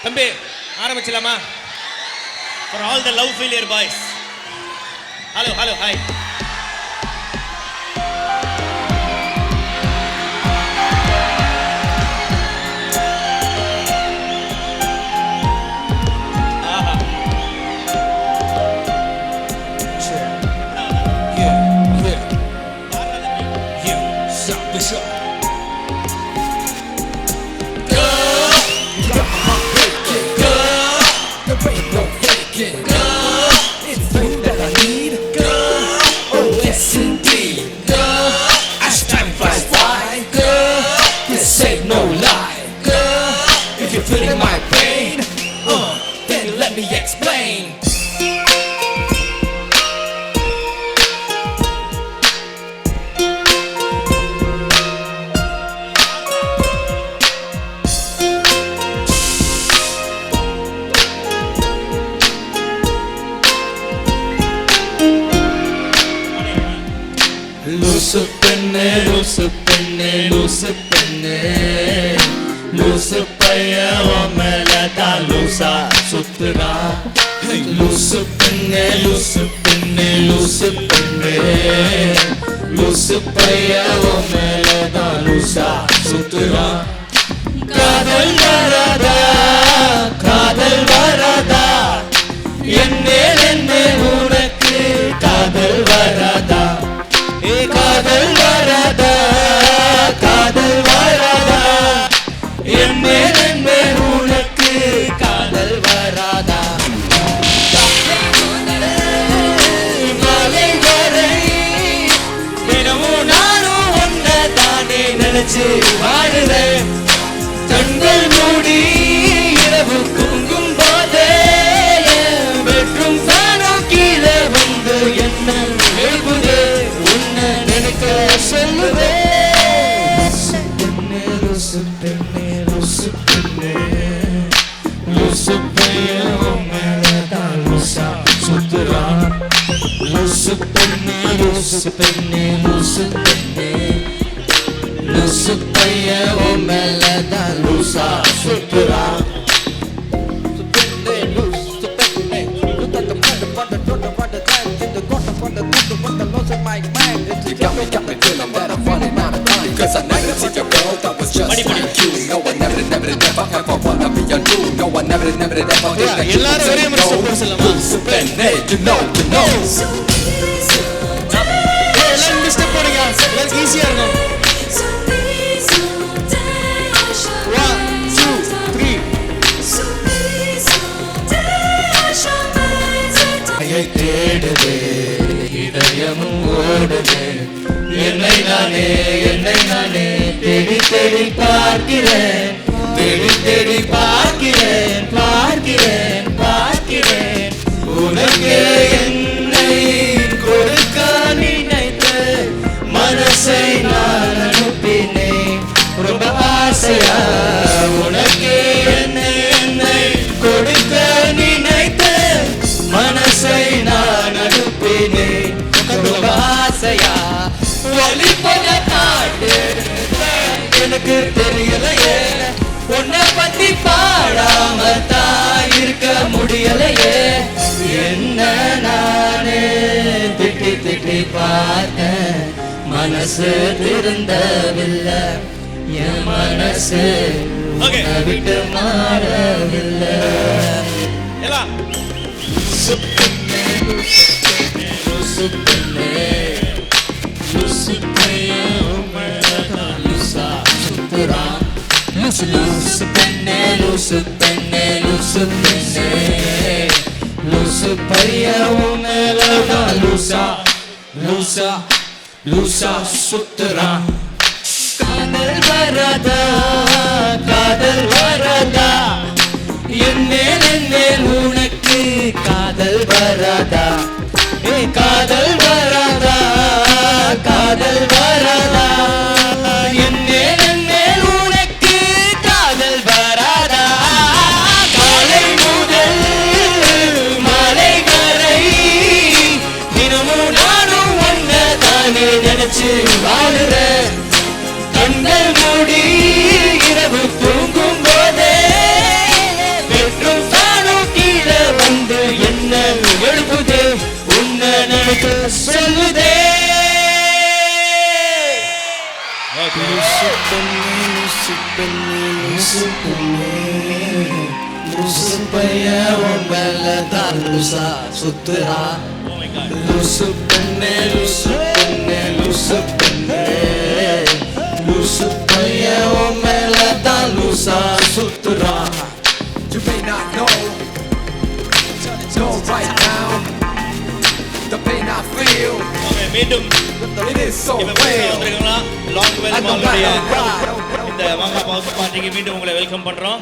தம்பி ஆரம்பிச்சலாமா? For all the love failure boys. Hello, hi. Feeling my pain, then let me explain. Loose penne, loose penne, loose penne. லூசு பைய மேலதா லூசா சுத்துறா லூசு பெண்ணே லூசு பெண்ணே லூசு பெண்ணே லூசு பைய மேலதா லூசா சுத்துறா காதல் வராதா காதல் வராதா என்னே உனக்கு காதல் வராதா ஏ காதல் வராதா காதல் வராதா என்னே உனக்கு காதல் வராதா மாலை வரை தினமும் நானும் ஒன்ன தானே நினைச்சு வாழுறேன் கண்கள் மூடி இரவு தூங்கும் போதே பெட்ரூம் ஃபேனும் கீழே வந்து என்ன எழுப்புதே உன்னை நினைக்க சொல்லுவேன் Lusu penne melada lusa sutra Lusu penne lusu penne lusu penne Lusu penne melada lusa sutra You got me feeling that I'm running out of time Cause I never see your girl that was just like you No I never ever wanna be your dude No I never ever think that you would say no Lusu penne, you know Hey, let me step on it guys, let's easier now 1, 2, 3 ஐயை தேடுதே இதயமும் ஓடுதே என்னை நானே தேடி தேடி பார்க்கிறேன் தேடி தேடி பார்க்கிறேன் பார்க்கிறேன் பார்க்கிறேன் உனக்கே என்னை கொடுக்க நினைத்த மனசை நான் அனுப்பினேன் ரொம்ப ஆசையா உனக்கே என்னை கொடுக்க நினைத்த மனசை நான் அனுப்பினேன் ரொம்ப ஆசையா வழி போல காட்டு எனக்கு தெரியலையே உன்னை பத்தி பாடாம தான் இருக்க முடியலையே என்ன நானே திட்டி திட்டி பார்த்தேன் மனசு திருந்தவில்லை என் மனசு விட்டு மாறவில்லை Lusu penne, lusu penne, lusu penne Lusu paiya melada lusa, lusa, lusa sutra Kadal varada, kadal varada Enne unakku kadal varada Hey kadal varada, kadal varada Enne நினைச்சு வாழுறேன் கண்கள் மூடி இரவு தூங்கும் போதே லூசு பையன் உன் மேல தான் லூசா சுத்துறா. Oh my God. லூசு பெண்ணே லூசு பெண்ணே லூசு பெண்ணே லூசு பையன் உன் மேல தான் லூசா சுத்துறா. You may not know right now the pain I feel. Okay, மீண்டும் It is so இப்ப பேசி real. வந்திருக்கீங்களா? லாங் I வேலி know மாலுடைய right. இந்த மாங்கா பாஸ் பார்ட்டிக்கு மீண்டும் உங்களை வெல்கம் பண்றோம்.